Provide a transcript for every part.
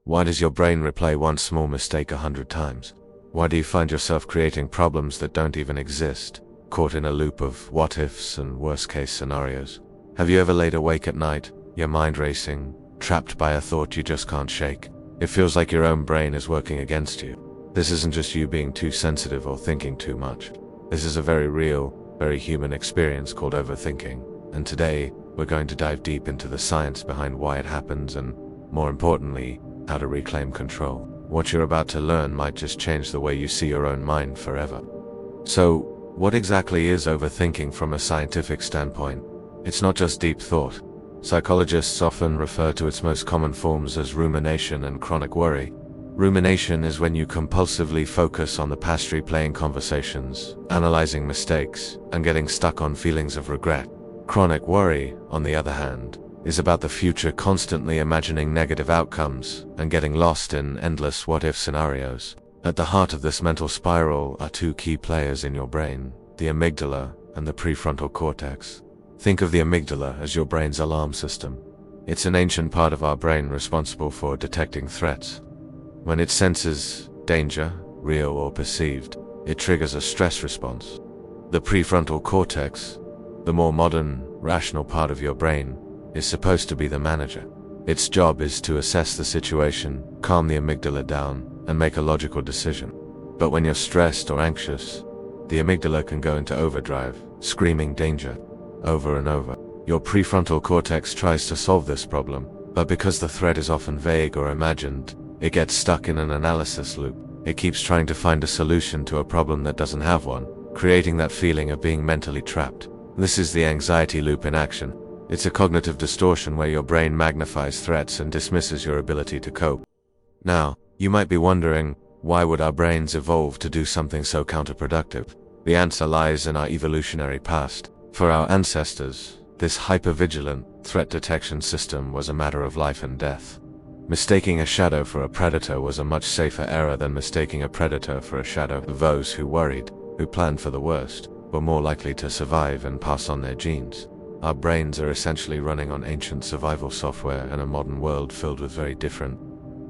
Why does your brain replay one small mistake 100 times? Why do you find yourself creating problems that don't even exist, caught in a loop of what-ifs and worst-case scenarios? Have you ever laid awake at night, your mind racing, trapped by a thought you just can't shake? It feels like your own brain is working against you. This isn't just you being too sensitive or thinking too much. This is a very real, very human experience called overthinking. And today, we're going to dive deep into the science behind why it happens and, more importantly, how to reclaim control. What you're about to learn might just change the way you see your own mind forever. So, what exactly is overthinking from a scientific standpoint? It's not just deep thought. Psychologists often refer to its most common forms as rumination and chronic worry. Rumination is when you compulsively focus on the past, replaying conversations, analyzing mistakes, and getting stuck on feelings of regret. Chronic worry, on the other hand, is about the future, constantly imagining negative outcomes and getting lost in endless what-if scenarios. At the heart of this mental spiral are two key players in your brain, the amygdala and the prefrontal cortex. Think of the amygdala as your brain's alarm system. It's an ancient part of our brain responsible for detecting threats. When it senses danger, real or perceived, it triggers a stress response. The prefrontal cortex, the more modern, rational part of your brain, is supposed to be the manager. Its job is to assess the situation, calm the amygdala down, and make a logical decision. But when you're stressed or anxious, the amygdala can go into overdrive, screaming danger over and over. Your prefrontal cortex tries to solve this problem, but because the threat is often vague or imagined, it gets stuck in an analysis loop. It keeps trying to find a solution to a problem that doesn't have one, creating that feeling of being mentally trapped. This is the anxiety loop in action. It's a cognitive distortion where your brain magnifies threats and dismisses your ability to cope. Now, you might be wondering, why would our brains evolve to do something so counterproductive? The answer lies in our evolutionary past. For our ancestors, this hypervigilant threat detection system was a matter of life and death. Mistaking a shadow for a predator was a much safer error than mistaking a predator for a shadow. Those who worried, who planned for the worst, were more likely to survive and pass on their genes. Our brains are essentially running on ancient survival software in a modern world filled with very different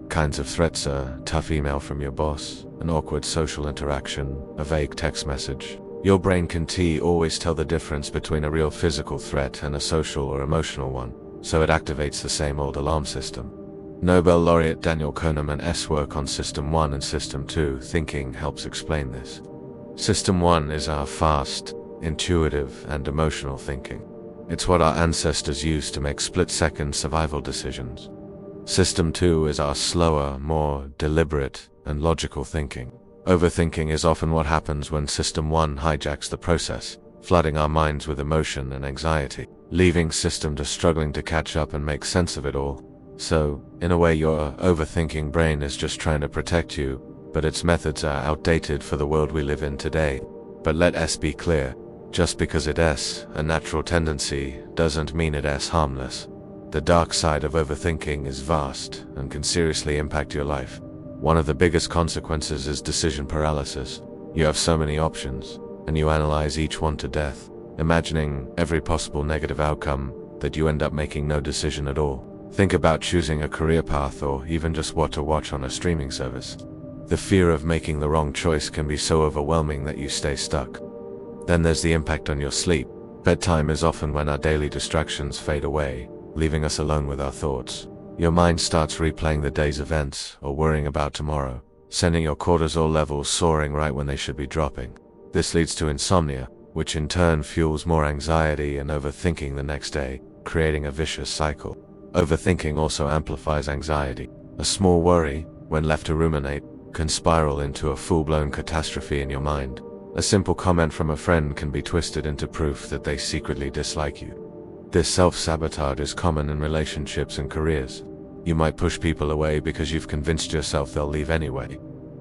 kinds of threats: a tough email from your boss, an awkward social interaction, a vague text message. Your brain can always tell the difference between a real physical threat and a social or emotional one, so it activates the same old alarm system. Nobel laureate Daniel Kahneman's work on System 1 and System 2 thinking helps explain this. System 1 is our fast, intuitive, and emotional thinking. It's what our ancestors used to make split-second survival decisions. System 2 is our slower, more deliberate, and logical thinking. Overthinking is often what happens when System 1 hijacks the process, flooding our minds with emotion and anxiety, leaving System 2 struggling to catch up and make sense of it all. So, in a way, your overthinking brain is just trying to protect you, but its methods are outdated for the world we live in today. But let us be clear, just because it's a natural tendency doesn't mean it's harmless. The dark side of overthinking is vast and can seriously impact your life. One of the biggest consequences is decision paralysis. You have so many options, and you analyze each one to death, imagining every possible negative outcome, that you end up making no decision at all. Think about choosing a career path or even just what to watch on a streaming service. The fear of making the wrong choice can be so overwhelming that you stay stuck. Then there's the impact on your sleep. Bedtime is often when our daily distractions fade away, leaving us alone with our thoughts. Your mind starts replaying the day's events or worrying about tomorrow, sending your cortisol levels soaring right when they should be dropping. This leads to insomnia, which in turn fuels more anxiety and overthinking the next day, creating a vicious cycle. Overthinking also amplifies anxiety. A small worry, when left to ruminate, can spiral into a full-blown catastrophe in your mind. A simple comment from a friend can be twisted into proof that they secretly dislike you. This self-sabotage is common in relationships and careers. You might push people away because you've convinced yourself they'll leave anyway.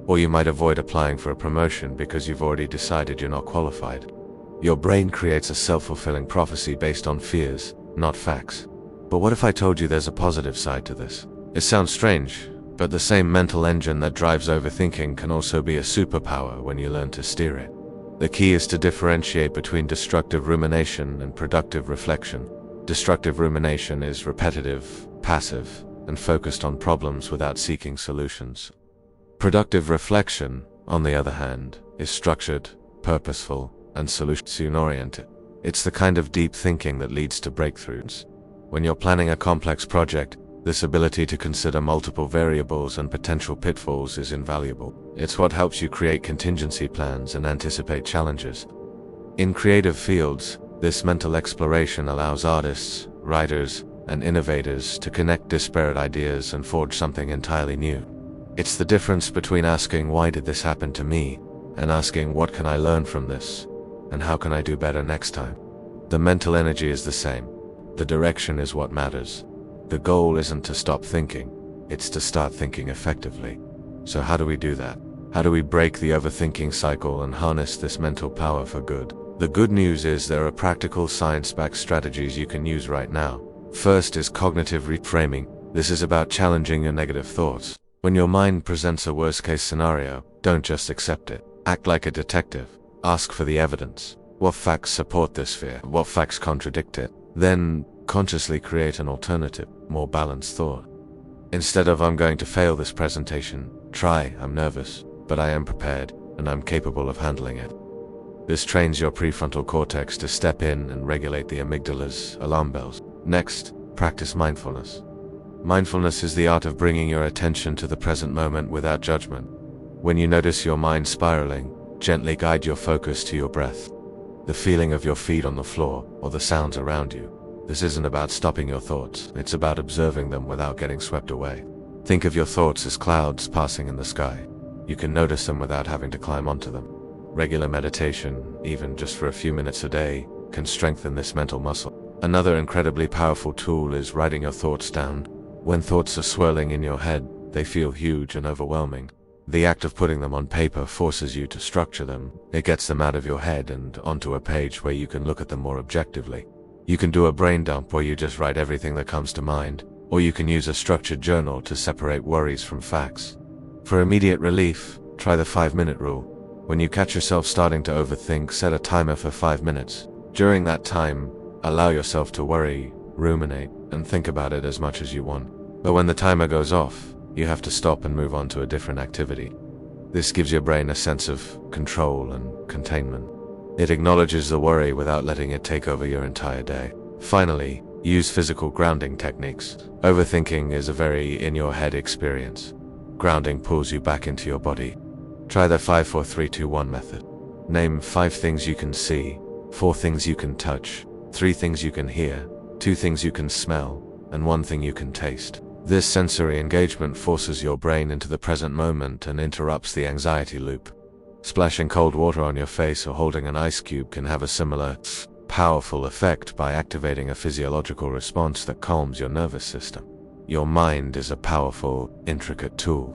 Or you might avoid applying for a promotion because you've already decided you're not qualified. Your brain creates a self-fulfilling prophecy based on fears, not facts. But what if I told you there's a positive side to this? It sounds strange, but the same mental engine that drives overthinking can also be a superpower when you learn to steer it. The key is to differentiate between destructive rumination and productive reflection. Destructive rumination is repetitive, passive, and focused on problems without seeking solutions. Productive reflection, on the other hand, is structured, purposeful, and solution-oriented. It's the kind of deep thinking that leads to breakthroughs. When you're planning a complex project, this ability to consider multiple variables and potential pitfalls is invaluable. It's what helps you create contingency plans and anticipate challenges. In creative fields, this mental exploration allows artists, writers, and innovators to connect disparate ideas and forge something entirely new. It's the difference between asking, "Why did this happen to me?" and asking, "What can I learn from this? And how can I do better next time?" The mental energy is the same. The direction is what matters. The goal isn't to stop thinking, it's to start thinking effectively. So how do we do that? How do we break the overthinking cycle and harness this mental power for good? The good news is there are practical science-backed strategies you can use right now. First is cognitive reframing. This is about challenging your negative thoughts. When your mind presents a worst-case scenario, don't just accept it. Act like a detective. Ask for the evidence. What facts support this fear? What facts contradict it? Then, consciously create an alternative, more balanced thought. Instead of "I'm going to fail this presentation," try "I'm nervous, but I am prepared, and I'm capable of handling it." This trains your prefrontal cortex to step in and regulate the amygdala's alarm bells. Next, practice mindfulness. Mindfulness is the art of bringing your attention to the present moment without judgment. When you notice your mind spiraling, gently guide your focus to your breath, the feeling of your feet on the floor, or the sounds around you. This isn't about stopping your thoughts, it's about observing them without getting swept away. Think of your thoughts as clouds passing in the sky. You can notice them without having to climb onto them. Regular meditation, even just for a few minutes a day, can strengthen this mental muscle. Another incredibly powerful tool is writing your thoughts down. When thoughts are swirling in your head, they feel huge and overwhelming. The act of putting them on paper forces you to structure them. It gets them out of your head and onto a page where you can look at them more objectively. You can do a brain dump where you just write everything that comes to mind, or you can use a structured journal to separate worries from facts. For immediate relief, try the 5-minute rule. When you catch yourself starting to overthink, set a timer for 5 minutes. During that time, allow yourself to worry, ruminate, and think about it as much as you want. But when the timer goes off, you have to stop and move on to a different activity. This gives your brain a sense of control and containment. It acknowledges the worry without letting it take over your entire day. Finally, use physical grounding techniques. Overthinking is a very in-your-head experience. Grounding pulls you back into your body. Try the 5-4-3-2-1 method. Name 5 things you can see, 4 things you can touch, 3 things you can hear, 2 things you can smell, and 1 thing you can taste. This sensory engagement forces your brain into the present moment and interrupts the anxiety loop. Splashing cold water on your face or holding an ice cube can have a similar, powerful effect by activating a physiological response that calms your nervous system. Your mind is a powerful, intricate tool.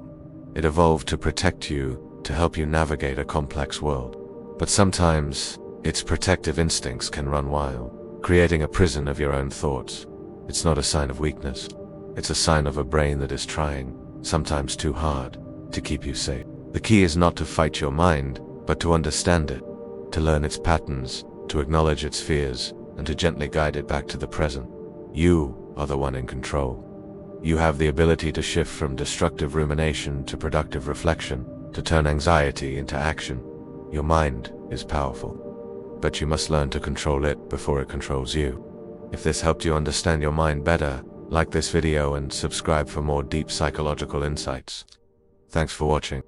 It evolved to protect you, to help you navigate a complex world. But sometimes, its protective instincts can run wild, creating a prison of your own thoughts. It's not a sign of weakness. It's a sign of a brain that is trying, sometimes too hard, to keep you safe. The key is not to fight your mind, but to understand it, to learn its patterns, to acknowledge its fears, and to gently guide it back to the present. You are the one in control. You have the ability to shift from destructive rumination to productive reflection, to turn anxiety into action. Your mind is powerful, but you must learn to control it before it controls you. If this helped you understand your mind better, like this video and subscribe for more deep psychological insights. Thanks for watching.